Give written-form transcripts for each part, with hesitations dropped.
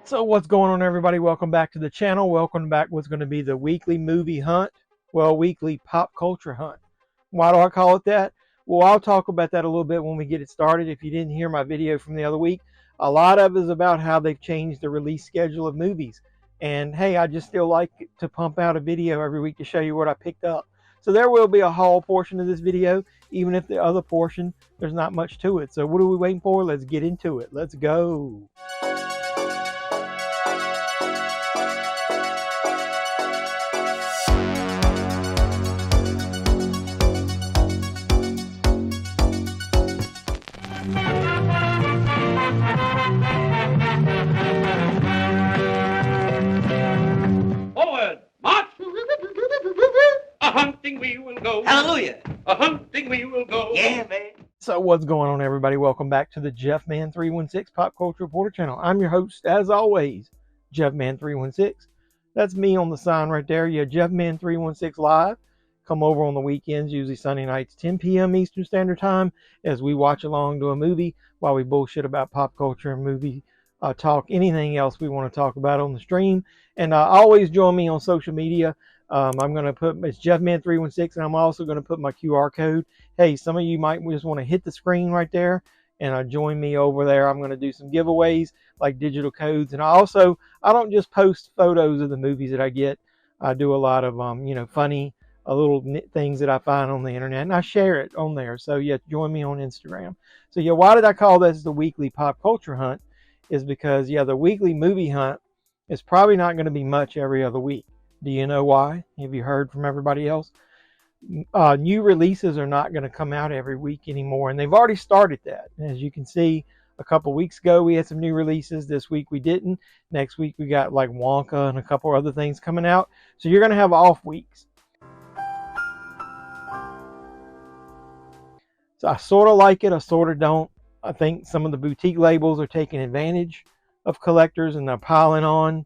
So what's going on, everybody? Welcome back to the channel. Welcome back what's going to be the weekly movie hunt. Well, weekly pop culture hunt. Why do I call it that? Well, I'll talk about that a little bit when we get it started. If you didn't hear my video from the other week, a lot of it is about how they've changed the release schedule of movies. And hey, I just still like to pump out a video every week to show you what I picked up. So there will be a haul portion of this video, even if the other portion, there's not much to it. So what are we waiting for? Let's get into it. Let's go. We will go. Hallelujah. A hunting we will go. Yeah, man. So what's going on, everybody? Welcome back to the JeffMan316 Pop Culture Reporter channel. I'm your host, as always, JeffMan316. That's me on the sign right there. Yeah, JeffMan316 Live. Come over on the weekends, usually Sunday nights, 10 p.m. Eastern Standard Time, as we watch along to a movie while we bullshit about pop culture and movie talk, anything else we want to talk about on the stream. And always join me on social media. I'm going to put, it's JeffMan316, and I'm also going to put my QR code. Hey, some of you might just want to hit the screen right there and join me over there. I'm going to do some giveaways like digital codes. And I don't just post photos of the movies that I get. I do a lot of, funny little things that I find on the internet, and I share it on there. So yeah, join me on Instagram. So yeah, why did I call this the weekly pop culture hunt? Is because, yeah, the weekly movie hunt is probably not going to be much every other week. Do you know why? Have you heard from everybody else? New releases are not going to come out every week anymore, and they've already started that. As you can see, a couple weeks ago we had some new releases. This week we didn't. Next week we got like Wonka and a couple other things coming out. So you're going to have off weeks. So I sort of like it. I sort of don't. I think some of the boutique labels are taking advantage of collectors, and they're piling on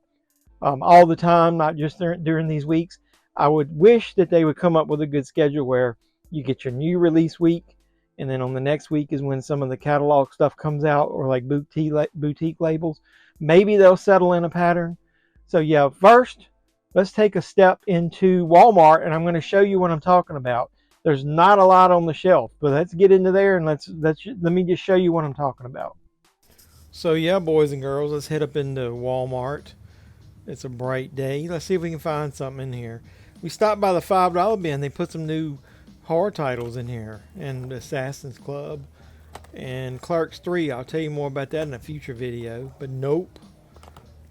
all the time, not just during these weeks. I would wish that they would come up with a good schedule where you get your new release week, and then on the next week is when some of the catalog stuff comes out, or like boutique labels. Maybe they'll settle in a pattern. So yeah, first, let's take a step into Walmart, and I'm going to show you what I'm talking about. There's not a lot on the shelf, but let's get into there and let me just show you what I'm talking about. So yeah, boys and girls, let's head up into Walmart. It's a bright day. Let's see if we can find something in here. We stopped by the $5 bin. They put some new horror titles in here, and Assassin's Club and Clerks 3. I'll tell you more about that in a future video, but nope.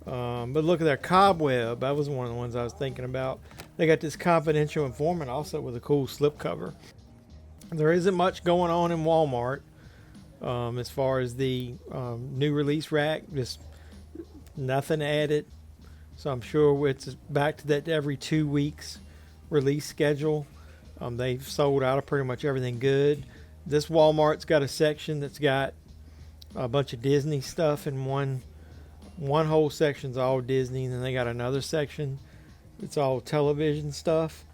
But look at their Cobweb. That was one of the ones I was thinking about. They got this Confidential Informant also with a cool slipcover. There isn't much going on in Walmart as far as the new release rack. Just nothing added. So I'm sure it's back to that every 2 weeks release schedule. They've sold out of pretty much everything good. This Walmart's got a section that's got a bunch of Disney stuff, and one whole section's all Disney, and then they got another section it's all television stuff.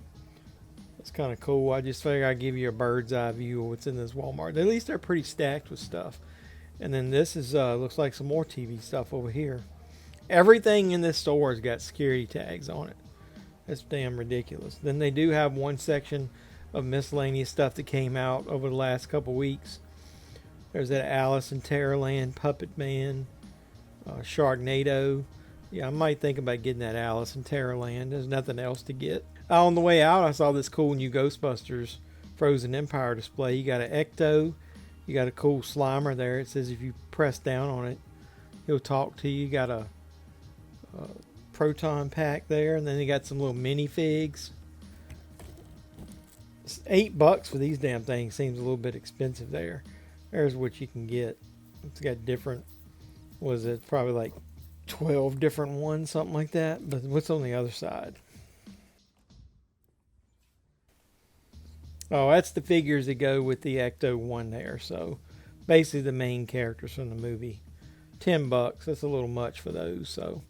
It's kind of cool. I just figured I'd give you a bird's eye view of what's in this Walmart. At least they're pretty stacked with stuff. And then this is looks like some more TV stuff over here. Everything in this store has got security tags on it. That's damn ridiculous. Then they do have one section of miscellaneous stuff that came out over the last couple weeks. There's that Alice in Terrorland, Puppet Man, Sharknado. Yeah, I might think about getting that Alice in Terrorland. There's nothing else to get. On the way out, I saw this cool new Ghostbusters Frozen Empire display. You got an Ecto. You got a cool Slimer there. It says if you press down on it, he'll talk to you. You got a proton pack there, and then you got some little minifigs. It's $8 for these damn things. Seems a little bit expensive there. There's what you can get. It's got different, was it probably like 12 different ones, something like that. But what's on the other side? Oh, that's the figures that go with the Ecto 1 there. So basically the main characters from the movie. $10. That's a little much for those. So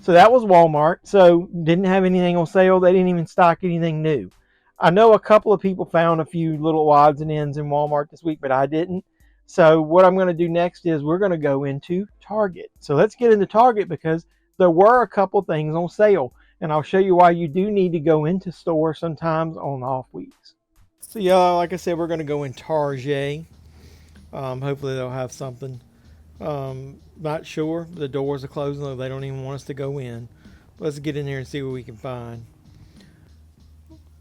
that was Walmart. So didn't have anything on sale. They didn't even stock anything new. I know a couple of people found a few little odds and ends in Walmart this week, but I didn't. So what I'm going to do next is we're going to go into Target. So let's get into Target because there were a couple things on sale. And I'll show you why you do need to go into store sometimes on off weeks. So yeah, like I said, we're going to go in Target. Hopefully they'll have something. Not sure. The doors are closing. They don't even want us to go in. Let's get in there and see what we can find.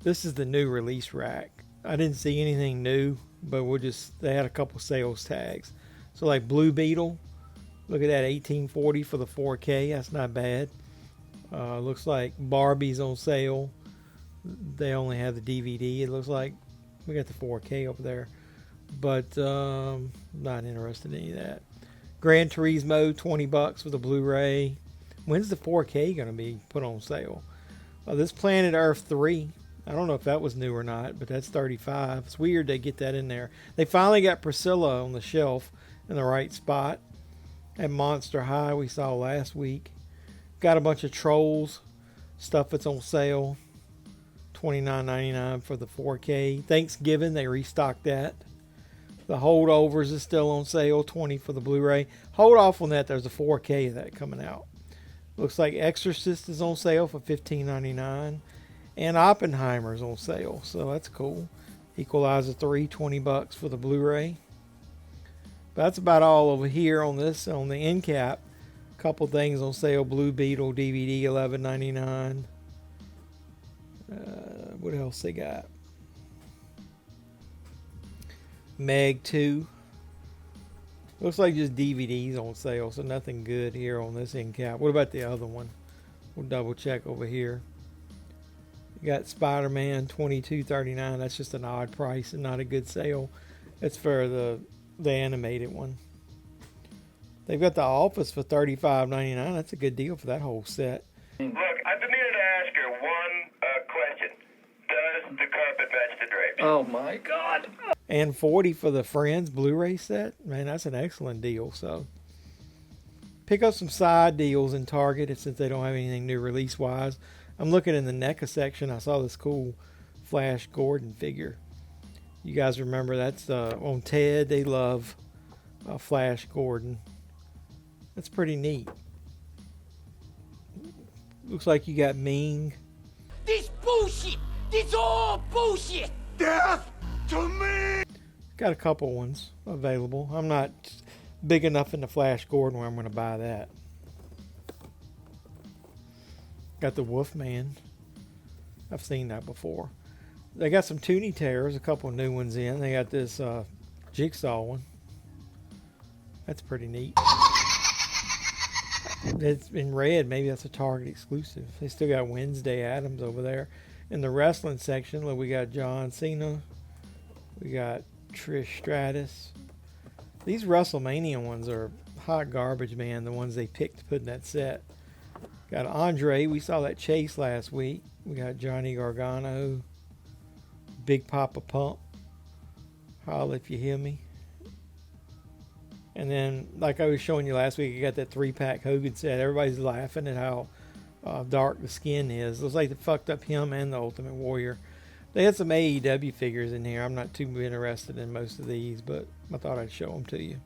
This is the new release rack. I didn't see anything new, but they had a couple sales tags. So like Blue Beetle, look at that, 1840 for the 4K. That's not bad. Looks like Barbie's on sale. They only have the DVD. It looks like we got the 4K over there, but not interested in any of that. Gran Turismo, $20 for the Blu-ray. When's the 4K going to be put on sale? This Planet Earth 3. I don't know if that was new or not, but that's $35. It's weird they get that in there. They finally got Priscilla on the shelf in the right spot. At Monster High we saw last week. Got a bunch of Trolls stuff that's on sale. $29.99 for the 4K. Thanksgiving they restocked that. The Holdovers is still on sale, $20 for the Blu-ray. Hold off on that. There's a 4K of that coming out. Looks like Exorcist is on sale for $15.99. And Oppenheimer's on sale, so that's cool. Equalizer 3, $20 for the Blu-ray. But that's about all over here on this, on the end cap. Couple things on sale. Blue Beetle DVD, $11.99. What else they got? Meg 2. Looks like just DVDs on sale, so nothing good here on this end cap. What about the other one? We'll double check over here. You got Spider-Man, $22.39. That's just an odd price and not a good sale. It's for the animated one. They've got The Office for $35.99. That's a good deal for that whole set. Look, I've been meaning to ask you one question. Does the carpet match the drapes? Oh my God. And $40 for the Friends Blu-ray set. Man, that's an excellent deal. So pick up some side deals in Target since they don't have anything new release-wise. I'm looking in the NECA section. I saw this cool Flash Gordon figure. You guys remember that's on Ted. They love Flash Gordon. That's pretty neat. Looks like you got Ming. This bullshit! This all bullshit! Death to me! Got a couple ones available. I'm not big enough into Flash Gordon where I'm going to buy that. Got the Wolfman. I've seen that before. They got some Toonie Terrors, a couple new ones in. They got this Jigsaw one. That's pretty neat. It's in red. Maybe that's a Target exclusive. They still got Wednesday Addams over there. In the wrestling section, look, we got John Cena. We got Trish Stratus. These WrestleMania ones are hot garbage, man. The ones they picked to put in that set. Got Andre. We saw that Chase last week. We got Johnny Gargano. Big Papa Pump. Holla if you hear me. And then, like I was showing you last week, you got that 3-pack Hogan set. Everybody's laughing at how dark the skin is. Looks like they fucked up him and the Ultimate Warrior. They had some AEW figures in here. I'm not too interested in most of these, but I thought I'd show them to you.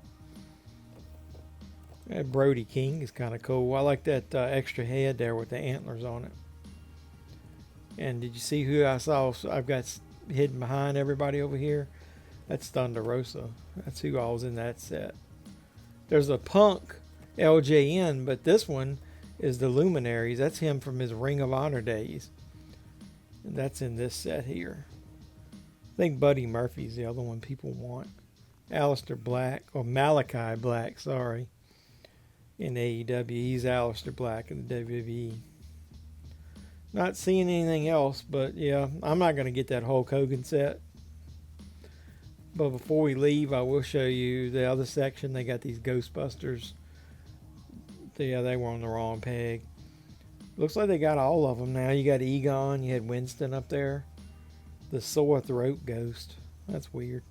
That Brody King is kind of cool. I like that extra head there with the antlers on it. And did you see who I saw? I've got hidden behind everybody over here. That's Thunder Rosa. That's who I was in that set. There's a Punk LJN, but this one is the Luminaries. That's him from his Ring of Honor days. And that's in this set here. I think Buddy Murphy's the other one people want. Aleister Black, or Malachi Black, sorry. In AEW, he's Aleister Black in the WWE. Not seeing anything else, but yeah, I'm not going to get that Hulk Hogan set. But before we leave, I will show you the other section. They got these Ghostbusters. Yeah, they were on the wrong peg. Looks like they got all of them now. You got Egon. You had Winston up there. The sore throat ghost. That's weird.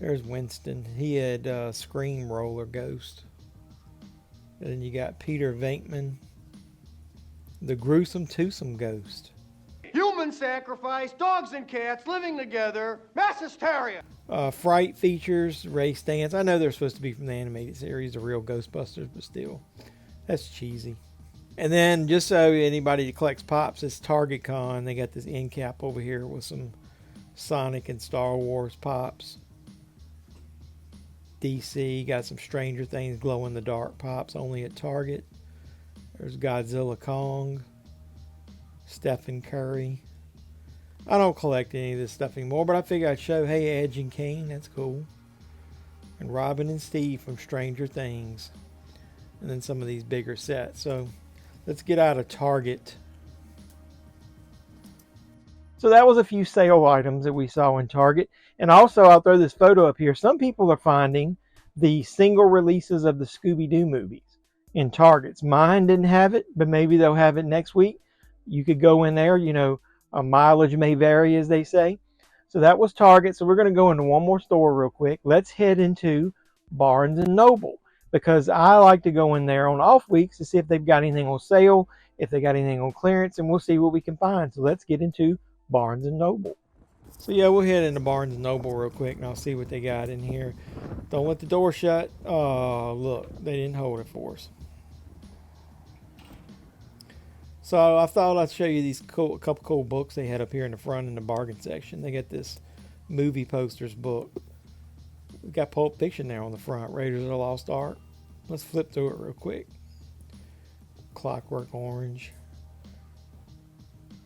There's Winston. He had Scream Roller Ghost. And then you got Peter Venkman. The Gruesome Twosome Ghost. Human human sacrifice, dogs and cats living together, mass hysteria. Fright features, Ray Stantz. I know they're supposed to be from the animated series, the real Ghostbusters, but still, that's cheesy. And then, just so anybody that collects pops, it's Target Con. They got this end cap over here with some Sonic and Star Wars pops. DC got some Stranger Things glow in the dark pops only at Target. There's Godzilla Kong, Stephen Curry. I don't collect any of this stuff anymore, but I figured I'd show, hey, Edge and Kane, that's cool. And Robin and Steve from Stranger Things. And then some of these bigger sets. So let's get out of Target. So that was a few sale items that we saw in Target. And also, I'll throw this photo up here. Some people are finding the single releases of the Scooby-Doo movies in Targets. Mine didn't have it, but maybe they'll have it next week. You could go in there, you know, mileage may vary, as they say. So that was Target. So we're going to go into one more store real quick. Let's head into Barnes & Noble, because I like to go in there on off weeks to see if they've got anything on sale, if they got anything on clearance, and we'll see what we can find. So let's get into Barnes & Noble. So yeah, we'll head into Barnes & Noble real quick, and I'll see what they got in here. Don't let the door shut. Oh, look, they didn't hold it for us. So I thought I'd show you these couple cool books they had up here in the front in the bargain section. They got this movie posters book. We got Pulp Fiction there on the front, Raiders of the Lost Ark. Let's flip through it real quick. Clockwork Orange.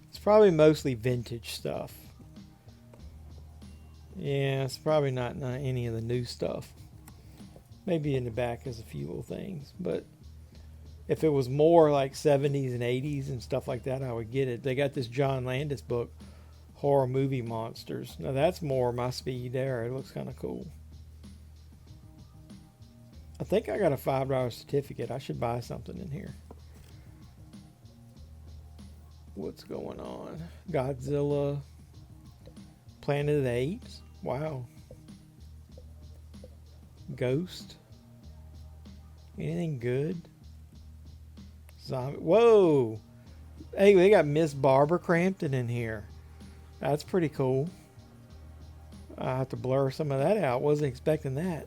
It's probably mostly vintage stuff. Yeah, it's probably not any of the new stuff. Maybe in the back is a few little things, but if it was more like 70s and 80s and stuff like that, I would get it. They got this John Landis book, Horror Movie Monsters. Now that's more my speed there. It looks kind of cool. I think I got a $5 certificate. I should buy something in here. What's going on? Godzilla. Planet of the Apes. Wow. Ghost. Anything good? Zombie. Whoa. Hey, they got Miss Barbara Crampton in here. That's pretty cool. I have to blur some of that out. Wasn't expecting that.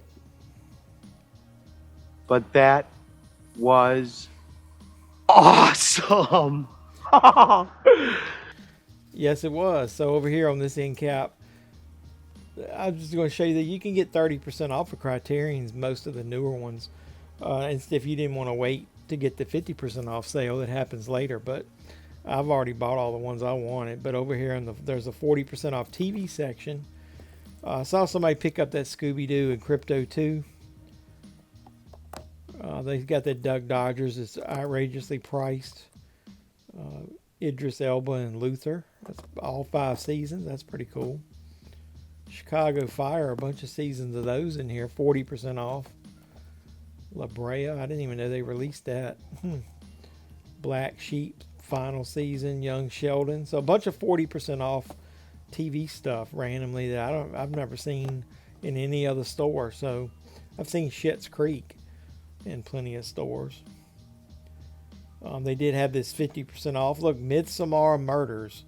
But that was awesome. Yes, it was. So over here on this end cap, I'm just going to show you that you can get 30% off of Criterion's, most of the newer ones. And if you didn't want to wait to get the 50% off sale that happens later, but I've already bought all the ones I wanted. But over here there's a 40% off TV section. I saw somebody pick up that Scooby-Doo and Crypto 2. They've got that Duck Dodgers. It's outrageously priced. Idris Elba and Luther. That's all 5 seasons. That's pretty cool. Chicago Fire, a bunch of seasons of those in here. 40% off. La Brea, I didn't even know they released that. Black Sheep, final season. Young Sheldon. So a bunch of 40% off TV stuff randomly that I've never seen in any other store. So I've seen Schitt's Creek in plenty of stores. They did have this 50% off. Look, Midsommar Murders.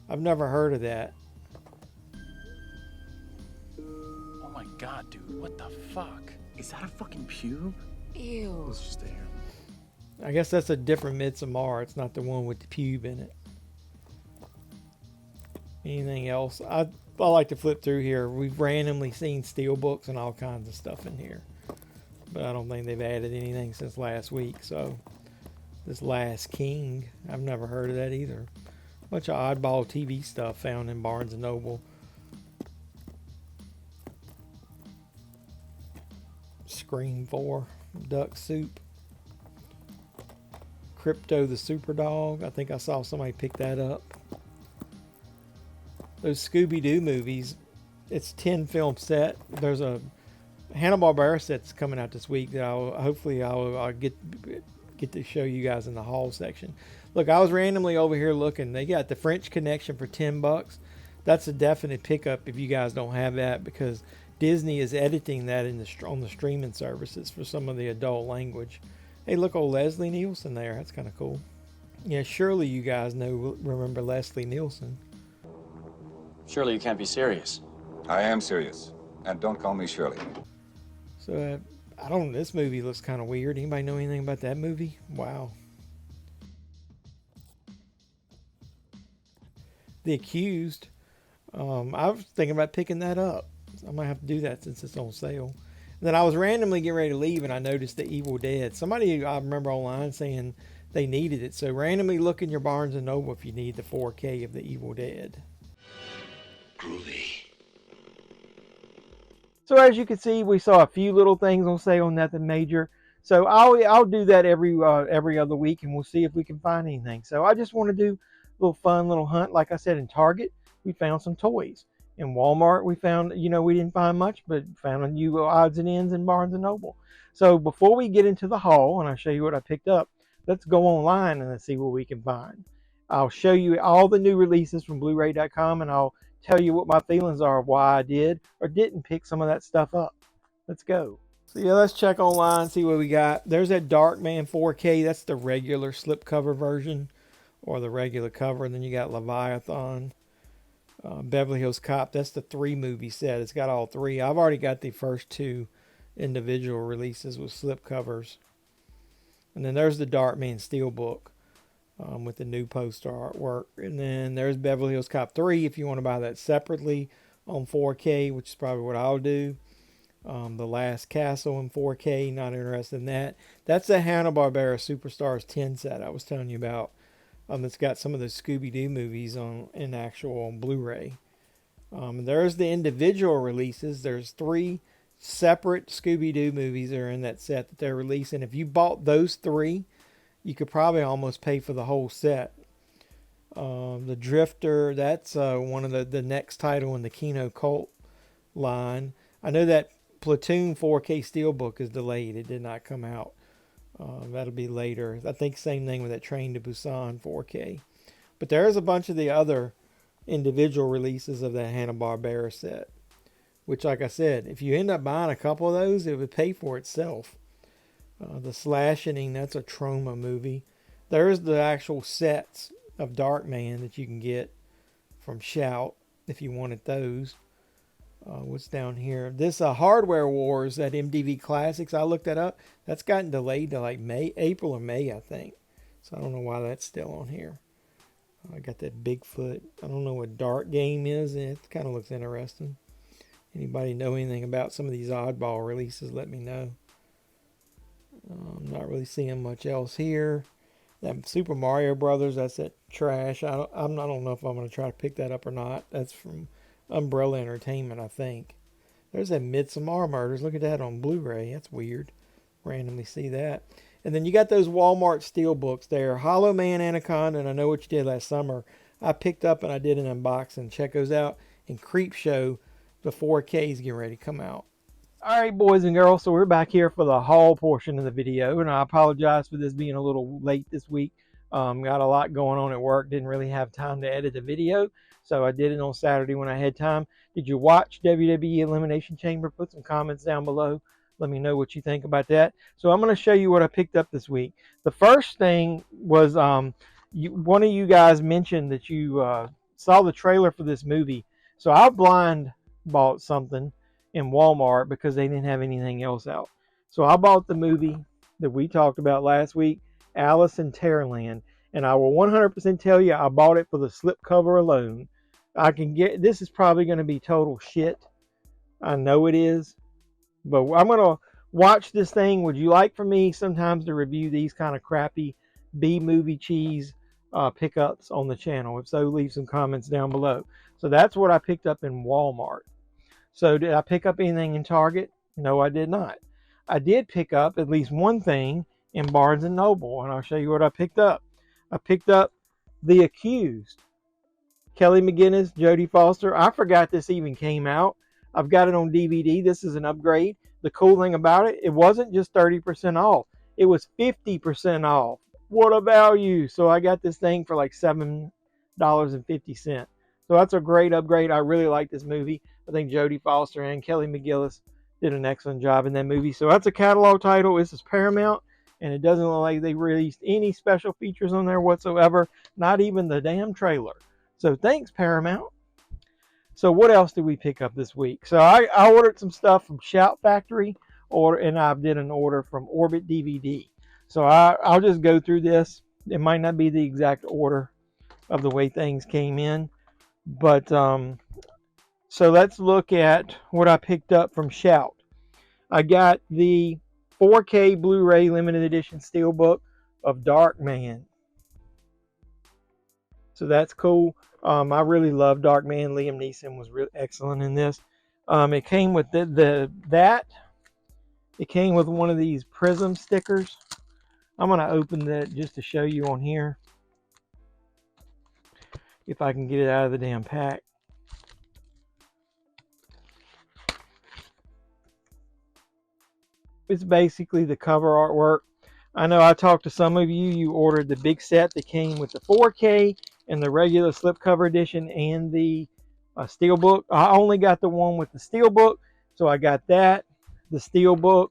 I've never heard of that. Oh my god, dude, what the fuck? Is that a fucking pube? Ew. Let's just stay here. I guess that's a different Midsommar. It's not the one with the pube in it. Anything else? I like to flip through here. We've randomly seen Steelbooks and all kinds of stuff in here. But I don't think they've added anything since last week. So this Last King, I've never heard of that either. Bunch of oddball TV stuff found in Barnes & Noble. Scream 4, Duck Soup. Crypto the Super Dog. I think I saw somebody pick that up. Those Scooby-Doo movies, it's 10 film set. There's a Hanna-Barbera set's coming out this week that I'll get to show you guys in the haul section. Look, I was randomly over here looking. They got the French Connection for $10. That's a definite pickup if you guys don't have that, because Disney is editing that on the streaming services for some of the adult language. Hey, look, old Leslie Nielsen there. That's kind of cool. Yeah, surely you guys remember Leslie Nielsen. Surely you can't be serious. I am serious. And don't call me Shirley. So, I don't know. This movie looks kind of weird. Anybody know anything about that movie? Wow. The Accused. I was thinking about picking that up. I might have to do that since it's on sale. And then I was randomly getting ready to leave, and I noticed The Evil Dead. Somebody I remember online saying they needed it. So randomly look in your Barnes & Noble if you need the 4K of The Evil Dead. Groovy. So as you can see, we saw a few little things on sale, nothing major. So I'll do that every other week, and we'll see if we can find anything. So I just want to do a little fun little hunt. Like I said, in Target, we found some toys. In Walmart, we found, we didn't find much, but found a new odds and ends in Barnes & Noble. So before we get into the haul, and I'll show you what I picked up, let's go online and let's see what we can find. I'll show you all the new releases from Blu-ray.com, and I'll tell you what my feelings are of why I did or didn't pick some of that stuff up. Let's go. So yeah, let's check online, see what we got. There's that Darkman 4K. That's the regular slipcover version, or the regular cover. And then you got Leviathan, Beverly Hills Cop. That's the 3-movie set. It's got all 3. I've already got the first 2 individual releases with slipcovers. And then there's the Darkman Steelbook with the new poster artwork. And then there's Beverly Hills Cop 3 if you want to buy that separately on 4K, which is probably what I'll do. The Last Castle in 4K, not interested in that. That's the Hanna-Barbera Superstars 10 set I was telling you about. It's got some of the Scooby-Doo movies in actual on Blu-ray. There's the individual releases. There's 3 separate Scooby-Doo movies that are in that set that they're releasing. If you bought those 3, you could probably almost pay for the whole set. The Drifter, that's one of the next title in the Kino Cult line. I know that Platoon 4K Steelbook is delayed. It did not come out. That'll be later. I think same thing with that Train to Busan 4K. But there's a bunch of the other individual releases of that Hanna-Barbera set. Which, like I said, if you end up buying a couple of those, it would pay for itself. The Slashing, that's a Troma movie. There's the actual sets of Darkman that you can get from Shout if you wanted those. What's down here? This Hardware Wars, that MDV Classics, I looked that up. That's gotten delayed to like April or May, I think. So I don't know why that's still on here. I got that Bigfoot. I don't know what Dark Game is. It kind of looks interesting. Anybody know anything about some of these oddball releases, let me know. I'm not really seeing much else here. That Super Mario Brothers, that's that trash. I don't know if I'm going to try to pick that up or not. That's from Umbrella Entertainment, I think. There's that Midsommar Murders. Look at that on Blu-ray. That's weird. Randomly see that. And then you got those Walmart Steelbooks there. Hollow Man Anaconda, and I Know What You Did Last Summer. I picked up and I did an unboxing. Check those out. And Creepshow, the 4K is getting ready to come out. All right, boys and girls, so we're back here for the haul portion of the video, and I apologize for this being a little late this week. Got a lot going on at work, didn't really have time to edit the video, so I did it on Saturday when I had time. Did you watch WWE Elimination Chamber? Put some comments down below. Let me know what you think about that. So I'm going to show you what I picked up this week. The first thing was one of you guys mentioned that you saw the trailer for this movie. So I blind bought something in Walmart because they didn't have anything else out. So I bought the movie that we talked about last week, Alice in Terrorland, and I will 100% tell you I bought it for the slipcover alone. This is probably going to be total shit. I know it is, but I'm going to watch this thing. Would you like for me sometimes to review these kind of crappy B-movie cheese pickups on the channel? If so, leave some comments down below. So that's what I picked up in Walmart. So did I pick up anything in Target? No, I did not. I did pick up at least one thing in Barnes & Noble, and I'll show you what I picked up. I picked up The Accused. Kelly McGinnis, Jodie Foster. I forgot this even came out. I've got it on DVD. This is an upgrade. The cool thing about it, it wasn't just 30% off. It was 50% off. What a value. So I got this thing for like $7.50. So that's a great upgrade. I really like this movie. I think Jodie Foster and Kelly McGillis did an excellent job in that movie. So that's a catalog title. This is Paramount, and it doesn't look like they released any special features on there whatsoever, not even the damn trailer. So thanks, Paramount. So what else did we pick up this week? So I ordered some stuff from Shout Factory, and I did an order from Orbit DVD. So I'll just go through this. It might not be the exact order of the way things came in, but so let's look at what I picked up from Shout. I got the 4K Blu-ray limited edition Steelbook of Darkman. So that's cool. I really love Darkman. Liam Neeson was really excellent in this. It came with that. It came with one of these Prism stickers. I'm going to open that just to show you on here. If I can get it out of the damn pack. It's basically the cover artwork. I know I talked to some of you. You ordered the big set that came with the 4K and the regular slipcover edition and the Steelbook. I only got the one with the Steelbook, so I got that, the Steelbook,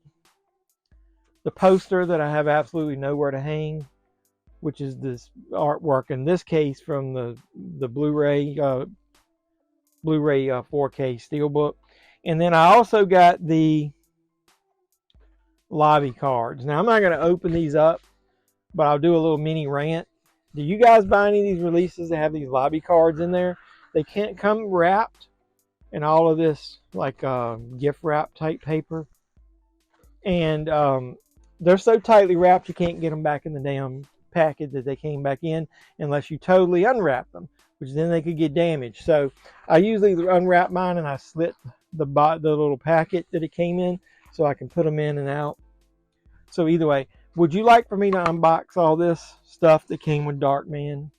the poster that I have absolutely nowhere to hang, which is this artwork in this case from the Blu-ray 4K Steelbook, and then I also got the lobby cards. Now I'm not going to open these up, but I'll do a little mini rant. Do you guys buy any of these releases that have these lobby cards in there? They can't come wrapped in all of this like gift wrap type paper, and they're so tightly wrapped you can't get them back in the damn package that they came back in unless you totally unwrap them, which then they could get damaged. So I usually unwrap mine and I slit the little packet that it came in so I can put them in and out. So either way, would you like for me to unbox all this stuff that came with Darkman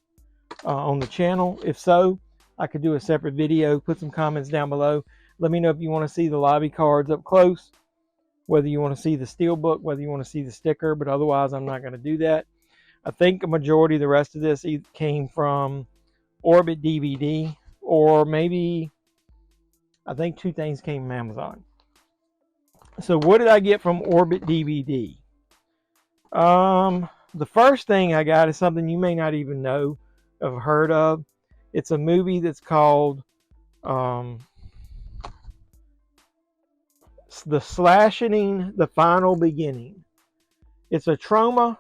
on the channel? If so, I could do a separate video. Put some comments down below. Let me know if you want to see the lobby cards up close, whether you want to see the Steelbook, whether you want to see the sticker, but otherwise I'm not going to do that. I think a majority of the rest of this came from Orbit DVD, or maybe I think 2 things came from Amazon. So what did I get from Orbit DVD? The first thing I got is something you may not even know or heard of. It's a movie that's called The Slashing the Final Beginning. It's a trauma,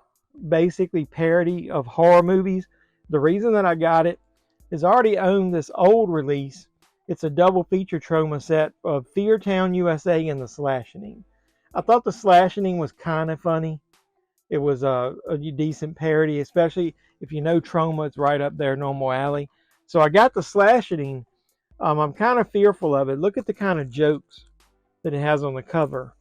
basically parody of horror movies. The reason that I got it is I already own this old release. It's a double feature trauma set of Fear Town, USA and The Slashing. I thought The Slashing was kind of funny. It was a decent parody, especially if you know trauma, it's right up there, normal alley. So I got The Slashing. I'm kind of fearful of it. Look at the kind of jokes that it has on the cover.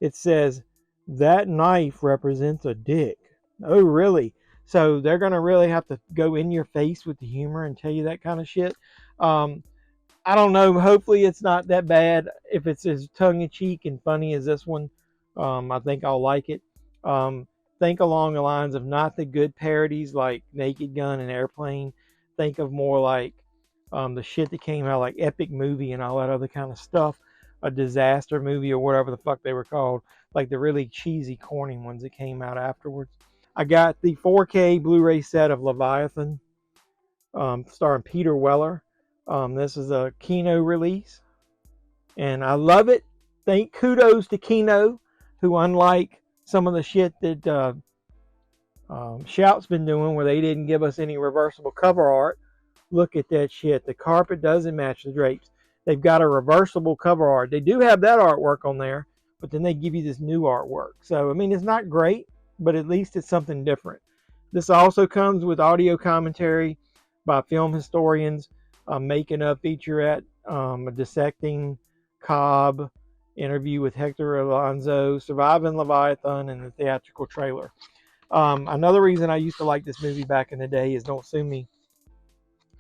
It says, "That knife represents a dick." Oh, really? So they're going to really have to go in your face with the humor and tell you that kind of shit. I don't know. Hopefully it's not that bad. If it's as tongue-in-cheek and funny as this one, I think I'll like it. Think along the lines of not the good parodies like Naked Gun and Airplane. Think of more like the shit that came out like Epic Movie and all that other kind of stuff. A disaster movie or whatever the fuck they were called. Like the really cheesy, corny ones that came out afterwards. I got the 4K Blu-ray set of Leviathan, starring Peter Weller. This is a Kino release, and I love it. Kudos to Kino, who unlike some of the shit that Shout's been doing, where they didn't give us any reversible cover art. Look at that shit. The carpet doesn't match the drapes. They've got a reversible cover art. They do have that artwork on there, but then they give you this new artwork. So, I mean, it's not great, but at least it's something different. This also comes with audio commentary by film historians, making a featurette, a dissecting Cobb, interview with Hector Alonso, Surviving Leviathan, and the theatrical trailer. Another reason I used to like this movie back in the day is, don't sue me,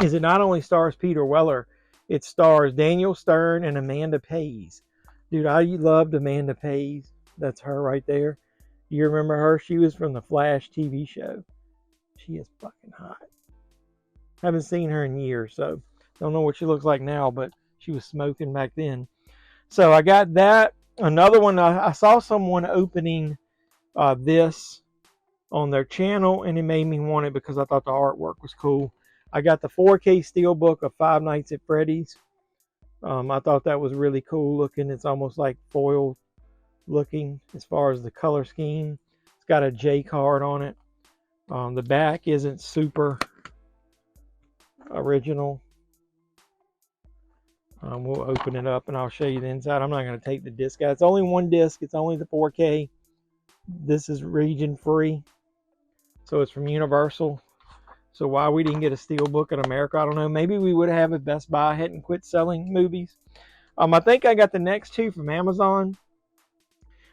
is it not only stars Peter Weller, it stars Daniel Stern and Amanda Pays. Dude, I loved Amanda Pays. That's her right there. You remember her? She was from the Flash TV show. She is fucking hot. Haven't seen her in years, so don't know what she looks like now, but she was smoking back then. So I got that. Another one, I saw someone opening this on their channel, and it made me want it because I thought the artwork was cool. I got the 4K Steelbook of Five Nights at Freddy's. I thought that was really cool looking. It's almost like foil looking as far as the color scheme. It's got a J card on it. The back isn't super original. We'll open it up and I'll show you the inside. I'm not going to take the disc out. It's only one disc. It's only the 4K. This is region free. So it's from Universal. So why we didn't get a Steelbook in America, I don't know. Maybe we would have if Best Buy hadn't quit selling movies. I think I got the next two from Amazon.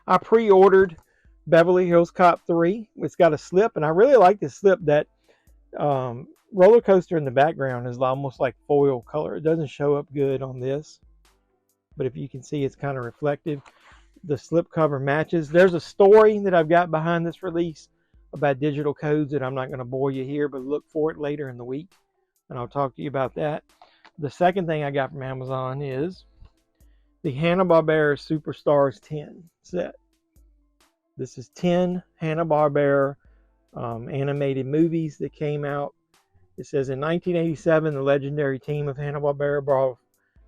I pre-ordered Beverly Hills Cop 3. It's got a slip, and I really like this slip. That roller coaster in the background is almost like foil color. It doesn't show up good on this, but if you can see, it's kind of reflective. The slipcover matches. There's a story that I've got behind this release about digital codes that I'm not going to bore you here, but look for it later in the week, and I'll talk to you about that. The second thing I got from Amazon is the Hanna-Barbera Superstars 10 set. This is 10 Hanna-Barbera animated movies that came out. It says in 1987, the legendary team of Hanna-Barbera brought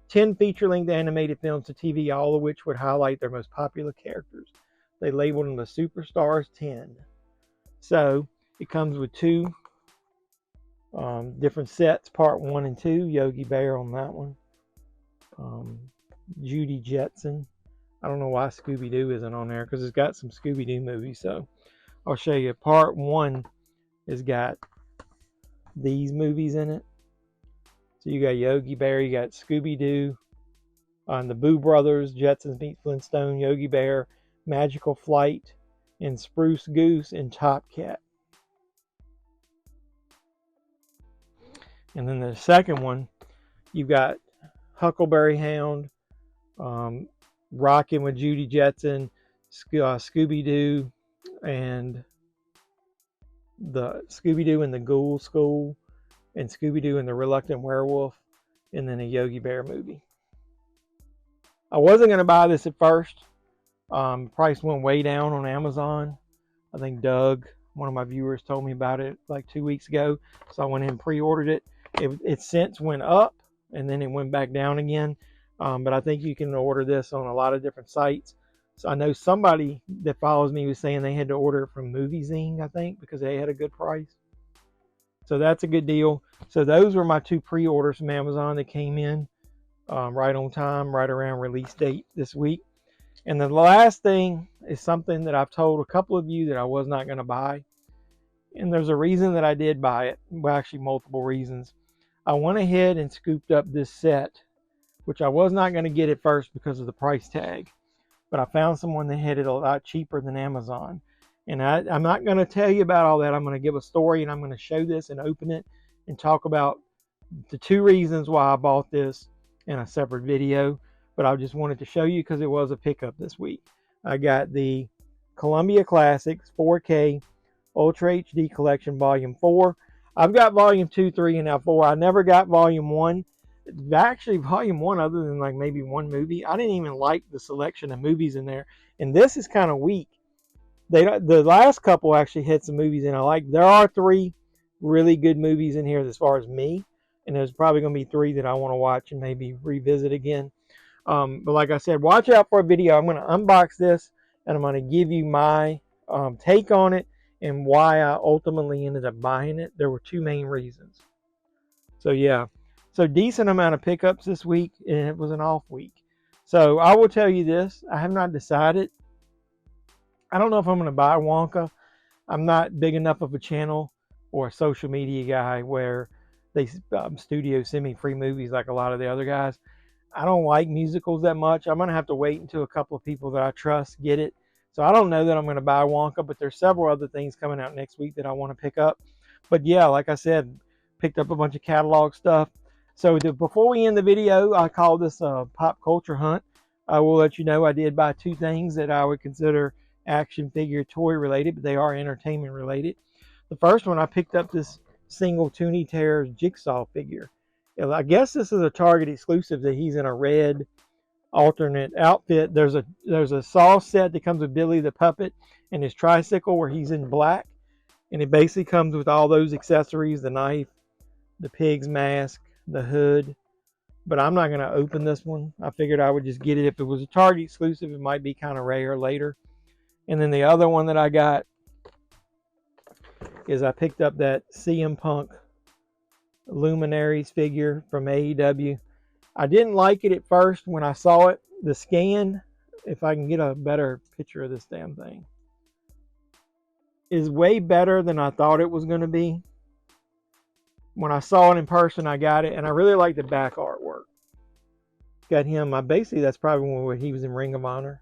10 feature-length animated films to TV, all of which would highlight their most popular characters. They labeled them the Superstars 10. So it comes with two different sets, part 1 and 2. Yogi Bear on that one. Judy Jetson. I don't know why Scooby-Doo isn't on there because it's got some Scooby-Doo movies. So I'll show you. Part 1 has got these movies in it. So you got Yogi Bear, you got Scooby-Doo, the Boo Brothers, Jetsons Meet Flintstone, Yogi Bear, Magical Flight, and Spruce Goose and Top Cat. And then the second one, you've got Huckleberry Hound, Rockin' with Judy Jetson, Scooby-Doo, and the Scooby-Doo and the Ghoul School, and Scooby-Doo and the Reluctant Werewolf, and then a Yogi Bear movie. I wasn't going to buy this at first. Price went way down on Amazon. I think Doug, one of my viewers, told me about it like 2 weeks ago, so I went ahead and pre-ordered it. It since went up, and then it went back down again. But I think you can order this on a lot of different sites. So I know somebody that follows me was saying they had to order it from Movie Zine, I think, because they had a good price. So that's a good deal. So those were my two pre-orders from Amazon that came in right on time, right around release date this week. And the last thing is something that I've told a couple of you that I was not going to buy. And there's a reason that I did buy it. Well, actually multiple reasons. I went ahead and scooped up this set, which I was not going to get at first because of the price tag. But I found someone that had it a lot cheaper than Amazon. And I'm not going to tell you about all that. I'm going to give a story, and I'm going to show this and open it and talk about the two reasons why I bought this in a separate video. But I just wanted to show you because it was a pickup this week. I got the Columbia Classics 4K Ultra HD Collection Volume 4. I've got Volume 2, 3, and now 4. I never got Volume 1. Actually, Volume 1, other than like maybe one movie, I didn't even like the selection of movies in there. And this is kind of weak. The last couple actually had some movies in I like. There are 3 really good movies in here as far as me. And there's probably going to be 3 that I want to watch and maybe revisit again. But like I said, watch out for a video. I'm going to unbox this, and I'm going to give you my take on it and why I ultimately ended up buying it. There were 2 main reasons. So yeah. So decent amount of pickups this week, and it was an off week. So I will tell you this. I have not decided. I don't know if I'm going to buy Wonka. I'm not big enough of a channel or a social media guy where they studios send me free movies like a lot of the other guys. I don't like musicals that much. I'm going to have to wait until a couple of people that I trust get it. So I don't know that I'm going to buy Wonka, but there's several other things coming out next week that I want to pick up. But yeah, like I said, picked up a bunch of catalog stuff. So before we end the video, I call this a pop culture hunt. I will let you know I did buy 2 things that I would consider action figure toy related, but they are entertainment related. The first one, I picked up this single Toonie Terrors Jigsaw figure. I guess this is a Target exclusive that he's in a red alternate outfit. There's a Saw set that comes with Billy the Puppet and his tricycle where he's in black. And it basically comes with all those accessories, the knife, the pig's mask, the hood, but I'm not going to open this one. I figured I would just get it. If it was a Target exclusive, it might be kind of rare later. And then the other one that I got is I picked up that CM Punk Luminaries figure from AEW. I didn't like it at first when I saw it. The scan, if I can get a better picture of this damn thing, is way better than I thought it was going to be. When I saw it in person, I got it, and I really like the back artwork. Got him. Basically, that's probably when he was in Ring of Honor.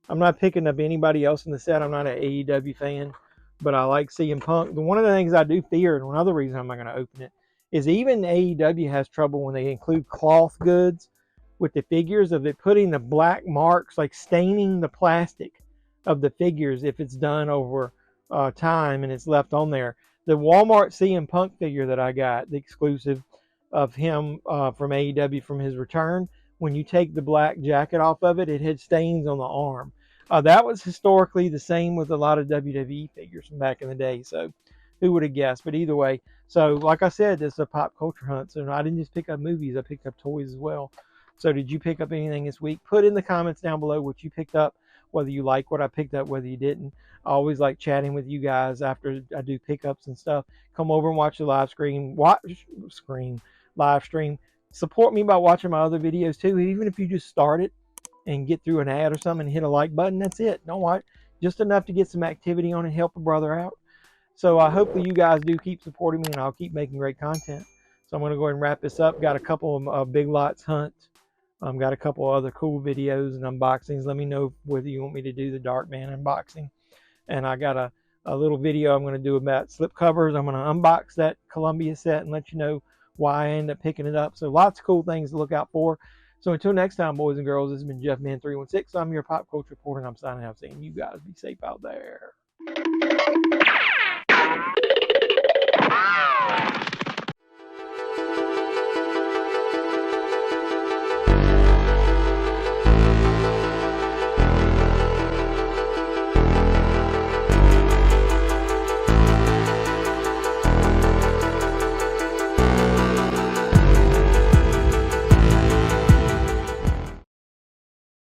I'm not picking up anybody else in the set. I'm not an AEW fan, but I like CM Punk. One of the things I do fear, and another reason I'm not going to open it, is even AEW has trouble when they include cloth goods with the figures of it putting the black marks, like staining the plastic of the figures if it's done over time and it's left on there. The Walmart CM Punk figure that I got, the exclusive of him from AEW from his return, when you take the black jacket off of it, it had stains on the arm. That was historically the same with a lot of WWE figures from back in the day. So who would have guessed? But either way, so like I said, this is a pop culture hunt. So I didn't just pick up movies, I picked up toys as well. So did you pick up anything this week? Put in the comments down below what you picked up, whether you like what I picked up, whether you didn't. I always like chatting with you guys after I do pickups and stuff. Come over and watch the live stream. Live stream. Support me by watching my other videos too. Even if you just start it and get through an ad or something and hit a like button, that's it. Don't watch. Just enough to get some activity on it, help a brother out. So hopefully you guys do keep supporting me, and I'll keep making great content. So I'm going to go ahead and wrap this up. Got a couple of Big Lots hunts. Got a couple of other cool videos and unboxings. Let me know whether you want me to do the Darkman unboxing. And I got a little video I'm going to do about Slipcovers. I'm going to unbox that Columbia set and let you know why I end up picking it up. So lots of cool things to look out for. So until next time, boys and girls, this has been Jeff Man 316. I'm your pop culture reporter, and I'm signing out saying you guys be safe out there.